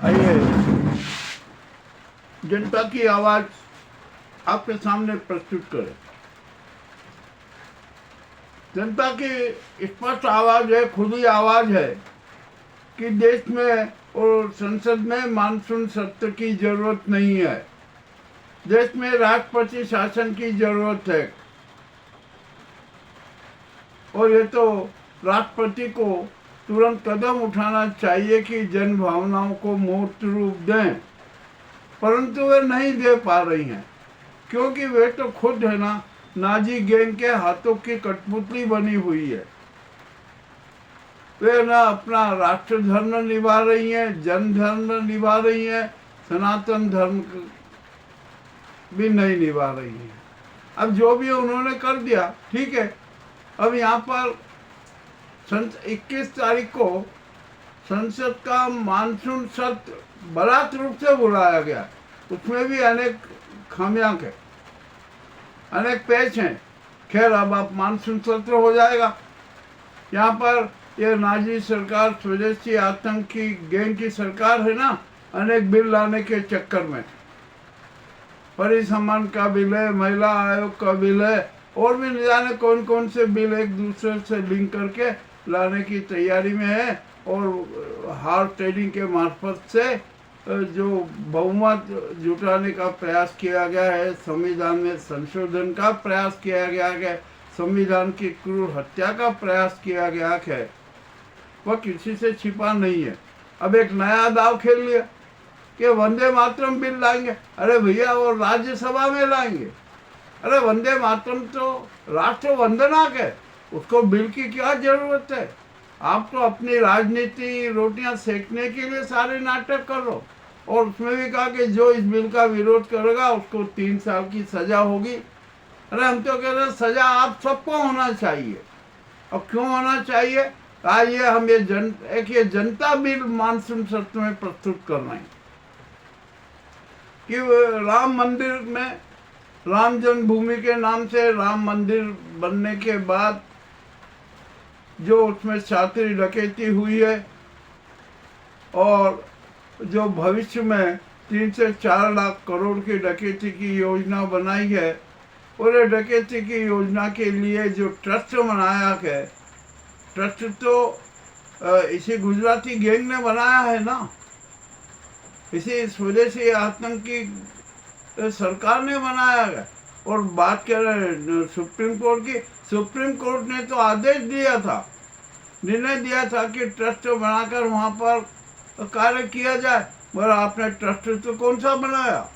आइए जनता की आवाज आपके सामने प्रस्तुत करें। जनता की स्पष्ट आवाज है, खुली आवाज है कि देश में और संसद में मानसून सत्र की जरूरत नहीं है। देश में राष्ट्रपति शासन की जरूरत है और ये तो राष्ट्रपति को तुरंत कदम उठाना चाहिए कि जन भावनाओं को मूर्त रूप दें, परंतु वे नहीं दे पा रही हैं क्योंकि वे तो खुद है ना नाजी गैंग के हाथों की कठपुतली बनी हुई है। वे ना अपना राष्ट्र धर्म निभा रही हैं, जन धर्म निभा रही हैं, सनातन धर्म भी नहीं निभा रही हैं। अब जो भी उन्होंने कर दिया ठीक है। अब यहाँ पर 21 तारीख को संसद का मानसून सत्र बरात रूप से बुलाया गया। उसमें भी अनेक खामियां हैं, अनेक पेच हैं। खैर अब आप मानसून सत्र हो जाएगा। यहाँ पर ये नाजी सरकार, स्वदेशी आतंकी गैंग की सरकार है ना, अनेक बिल लाने के चक्कर में परिसम्मान का बिल है, महिला आयोग का बिल है और भी न जाने कौन कौन से बिल एक दूसरे से लिंक करके लाने की तैयारी में है। और हार्ड ट्रेडिंग के मार्फत से जो बहुमत जुटाने का प्रयास किया गया है, संविधान में संशोधन का प्रयास किया गया है, संविधान की क्रूर हत्या का प्रयास किया गया है, वह किसी से छिपा नहीं है। अब एक नया दाव खेल लिया कि वंदे मातरम बिल लाएंगे। अरे भैया वो राज्यसभा में लाएंगे। अरे वंदे मातरम तो राष्ट्र वंदना के, उसको बिल की क्या जरूरत है? आप तो अपनी राजनीति रोटियां सेकने के लिए सारे नाटक कर लो। और उसमें भी कहा कि जो इस बिल का विरोध करेगा उसको 3 साल की सजा होगी। अरे हम तो कह रहे हैं सजा आप सबको होना चाहिए। और क्यों होना चाहिए? आइए हम ये जनता बिल मानसून सत्र में प्रस्तुत कर रहे हैं कि राम मंदिर में, राम जन्मभूमि के नाम से राम मंदिर बनने के बाद जो उसमें छात्री डकैती हुई है और जो भविष्य में 3 से 4 लाख करोड़ की डकैती की योजना बनाई है, और ये डकैती की योजना के लिए जो ट्रस्ट बनाया है, ट्रस्ट तो इसी गुजराती गैंग ने बनाया है ना, इसी स्वदेशी आतंकी सरकार ने बनाया है। और बात कर रहे हैं सुप्रीम कोर्ट की, सुप्रीम कोर्ट ने तो आदेश दिया था, निर्णय दिया था कि ट्रस्ट बनाकर वहाँ पर कार्य किया जाए। मगर आपने ट्रस्ट तो कौन सा बनाया?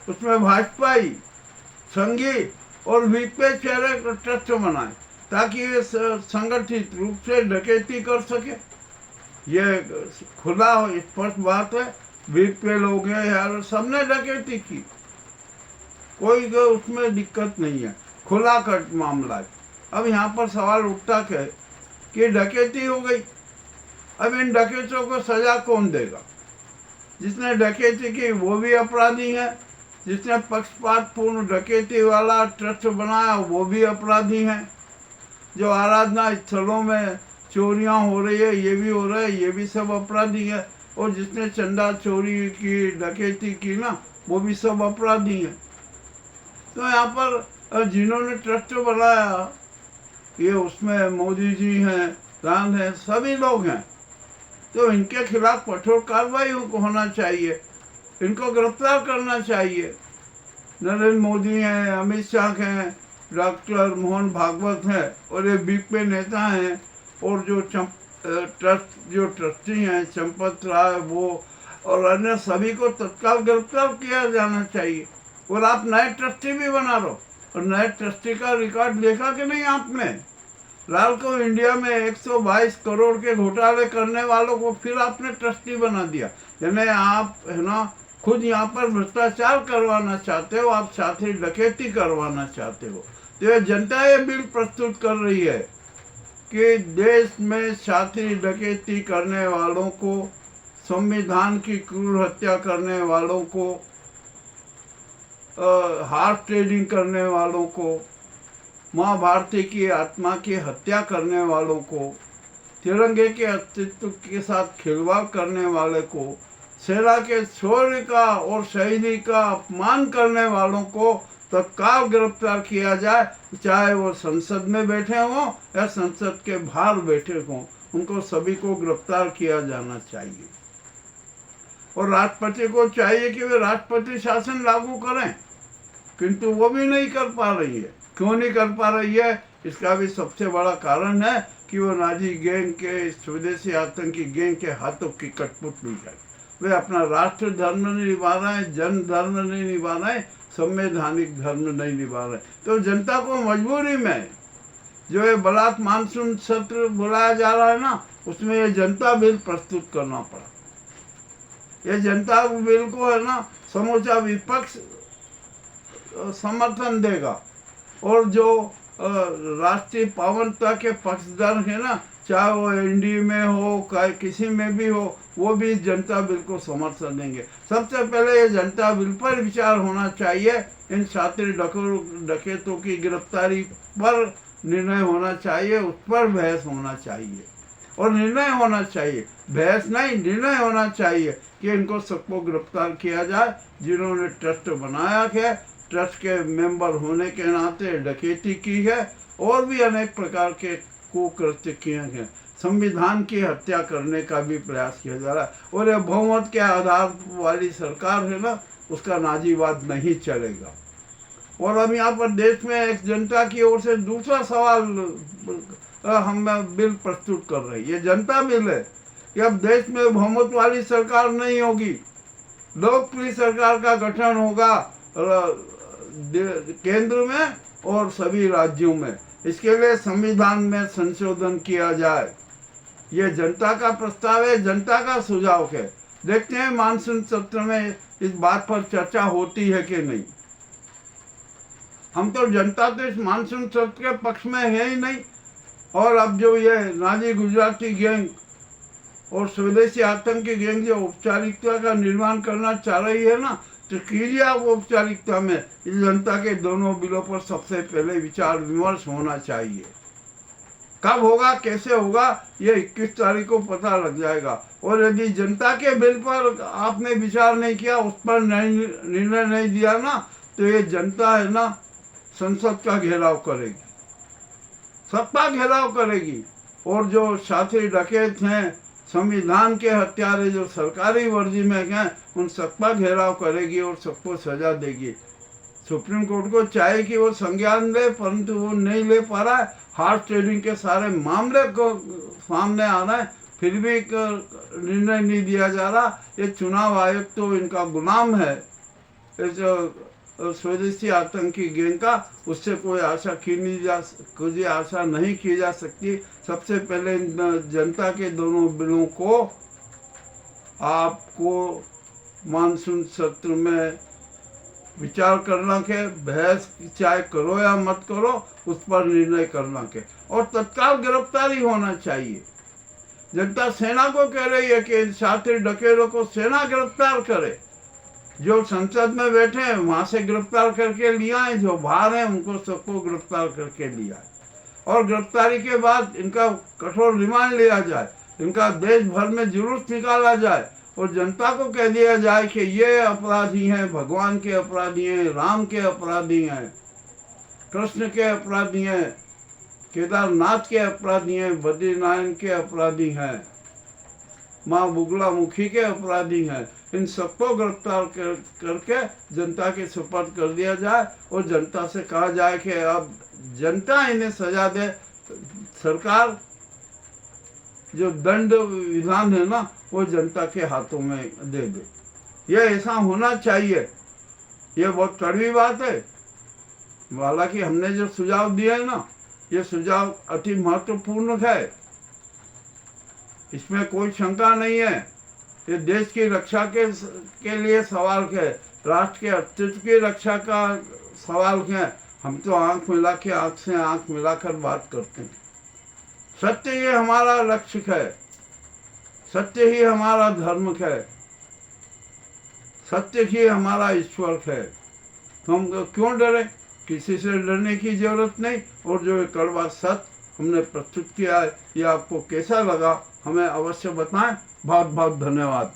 उसमें भाजपाई, संघी और वीपे चेहरे ट्रस्ट बनाए ताकि ये संगठित रूप से डकैती कर सके। ये खुला स्पष्ट बात है। वीपे लोग हैं यार, सबने डकैती की, कोई उसमें दिक्कत नहीं है, खुला कट मामला है। अब यहाँ पर सवाल उठता है कि डकैती हो गई, अब इन डकैतों को सजा कौन देगा? जिसने डकैती की वो भी अपराधी है, जिसने पक्षपातपूर्ण डकैती वाला ट्रस्ट बनाया वो भी अपराधी हैं, जो आराधना स्थलों में चोरियां हो रही है ये भी हो रहा है, ये भी सब अपराधी है, और जिसने चंदा चोरी की डकैती की ना वो भी सब अपराधी हैं। तो यहाँ पर जिन्होंने ट्रस्ट बनाया ये उसमें मोदी जी हैं, राम हैं, सभी लोग हैं। तो इनके खिलाफ कठोर कार्रवाई होना चाहिए, इनको गिरफ्तार करना चाहिए। नरेंद्र मोदी हैं, अमित शाह हैं, डॉक्टर मोहन भागवत हैं और ये बीपे नेता हैं, और जो ट्रस्टी हैं चंपत राय वो और अन्य सभी को तत्काल गिरफ्तार किया जाना चाहिए। और आप नए ट्रस्टी भी बना लो। और नए ट्रस्टी का रिकॉर्ड देखा कि नहीं आपने? लाल को इंडिया में 122 करोड़ के घोटाले करने वालों को फिर आपने ट्रस्टी बना दिया। यानी आप है ना खुद यहाँ पर भ्रष्टाचार करवाना चाहते हो, आप साथी डकैती करवाना चाहते हो। तो ये जनता ये बिल प्रस्तुत कर रही है कि देश में साथी डकैती करने वालों को, संविधान की क्रूर हत्या करने वालों को, हार्ट ट्रेडिंग करने वालों को, माँ भारती की आत्मा की हत्या करने वालों को, तिरंगे के अस्तित्व के साथ खिलवाड़ करने वाले को सेना के शौर्य का और शहीदी का अपमान करने वालों को तत्काल गिरफ्तार किया जाए, चाहे वो संसद में बैठे हों या संसद के बाहर बैठे हों, उनको सभी को गिरफ्तार किया जाना चाहिए। और राष्ट्रपति को चाहिए कि वे राष्ट्रपति शासन लागू करें, किंतु वो भी नहीं कर पा रही है। क्यों नहीं कर पा रही है? इसका भी सबसे बड़ा कारण है कि वो नाजी गैंग के, स्वदेशी आतंकी गैंग के हाथों की कठपुतली है। वे अपना राष्ट्र धर्म नहीं निभा रहे हैं, जन धर्म नहीं निभा रहे हैं, संवैधानिक धर्म नहीं निभा रहे। तो जनता को मजबूरी में जो ये बलात् मानसून सत्र बुलाया जा रहा है ना, उसमें ये जनता बिल प्रस्तुत करना पड़ा। ये जनता बिल को है ना समूचा विपक्ष समर्थन देगा, और जो राष्ट्रीय पावनता के पक्षधर है ना, चाहे वो एनडीए में हो, किसी में भी हो, वो भी जनता बिल को समर्थन देंगे। सबसे पहले ये जनता बिल पर विचार होना चाहिए। इन शातिर डकैतों की गिरफ्तारी पर निर्णय होना चाहिए, उस पर बहस होना चाहिए और निर्णय होना चाहिए, बहस नहीं, निर्णय होना चाहिए कि इनको सबको गिरफ्तार किया जाए जिन्होंने ट्रस्ट बनाया है, ट्रस्ट के मेंबर होने के नाते डकैती की है और भी अनेक प्रकार के कुकृत्य किए हैं। संविधान की हत्या करने का भी प्रयास किया जा रहा है। और यह बहुमत के आधार वाली सरकार है ना, उसका नाजीवाद नहीं चलेगा। और अब यहाँ पर देश में एक जनता की ओर से दूसरा सवाल हम बिल प्रस्तुत कर रहे हैं। ये जनता बिल है कि अब देश में बहुमत वाली सरकार नहीं होगी, लोकप्रिय सरकार का गठन होगा केंद्र में और सभी राज्यों में। इसके लिए संविधान में संशोधन किया जाए। ये जनता का प्रस्ताव है, जनता का सुझाव है। देखते हैं मानसून सत्र में इस बात पर चर्चा होती है कि नहीं। हम तो जनता तो इस मानसून सत्र के पक्ष में है ही नहीं। और अब जो ये नाजी गुजराती गैंग और स्वदेशी आतंकी गैंग जो औपचारिकता का निर्माण करना चाह रही है ना, तो कीजिए आप औपचारिकता में। इस जनता के दोनों बिलों पर सबसे पहले विचार विमर्श होना चाहिए। कब होगा, कैसे होगा, ये 21 तारीख को पता लग जाएगा। और यदि जनता के बिल पर आपने विचार नहीं किया, उस पर निर्णय नहीं दिया ना, तो ये जनता है ना संसद का घेराव करेगी, सबका घेराव करेगी। और जो साथी डकैत हैं, संविधान के हत्यारे जो सरकारी वर्दी में हैं, उन सबका घेराव करेगी और सबको सजा देगी। सुप्रीम कोर्ट को चाहिए कि वो संज्ञान ले, परंतु वो नहीं ले पा रहा है। हार्स ट्रेडिंग के सारे मामले को सामने आ रहा है, फिर भी निर्णय नहीं दिया जा रहा। ये चुनाव आयोग तो इनका गुलाम है, जो स्वदेशी आतंकी गैंग का, उससे कोई आशा नहीं की जा सकती। सबसे पहले जनता के दोनों बिलों को आपको मानसून सत्र में विचार करना के, बहस चाहे करो या मत करो, उस पर निर्णय करना के, और तत्काल गिरफ्तारी होना चाहिए। जनता सेना को कह रही है कि शातिर डकैतों को सेना गिरफ्तार करे। जो संसद में बैठे हैं वहां से गिरफ्तार करके लिया है, जो बाहर हैं उनको सबको गिरफ्तार करके लिया है। और गिरफ्तारी के बाद इनका कठोर रिमांड लिया जाए, इनका देश भर में जुलूस निकाला जाए और जनता को कह दिया जाए कि ये अपराधी हैं, भगवान के अपराधी हैं, राम के अपराधी हैं, कृष्ण के अपराधी हैं, केदारनाथ के अपराधी हैं, बद्रीनारायण के अपराधी हैं, माँ बुगलामुखी के अपराधी हैं। इन सबको गिरफ्तार करके जनता के सुपर्द कर दिया जाए और जनता से कहा जाए कि अब जनता इन्हें सजा दे। सरकार जो दंड विधान है ना, वो जनता के हाथों में दे दे। ये ऐसा होना चाहिए। ये बहुत कड़वी बात है, हालांकि हमने जो सुझाव दिए है ना, ये सुझाव अति महत्वपूर्ण है, इसमें कोई शंका नहीं है। ये देश की रक्षा के लिए सवाल है, राष्ट्र के अस्तित्व की रक्षा का सवाल है। हम तो आंख से आंख मिलाकर बात करते हैं। सत्य ही हमारा लक्ष्य है, सत्य ही हमारा धर्म है, सत्य ही हमारा ईश्वर है। तो हम क्यों डरे? किसी से डरने की जरूरत नहीं। और जो कड़वा सत्य हमने प्रस्तुत किया है, ये आपको कैसा लगा हमें अवश्य बताएं। बहुत बहुत धन्यवाद।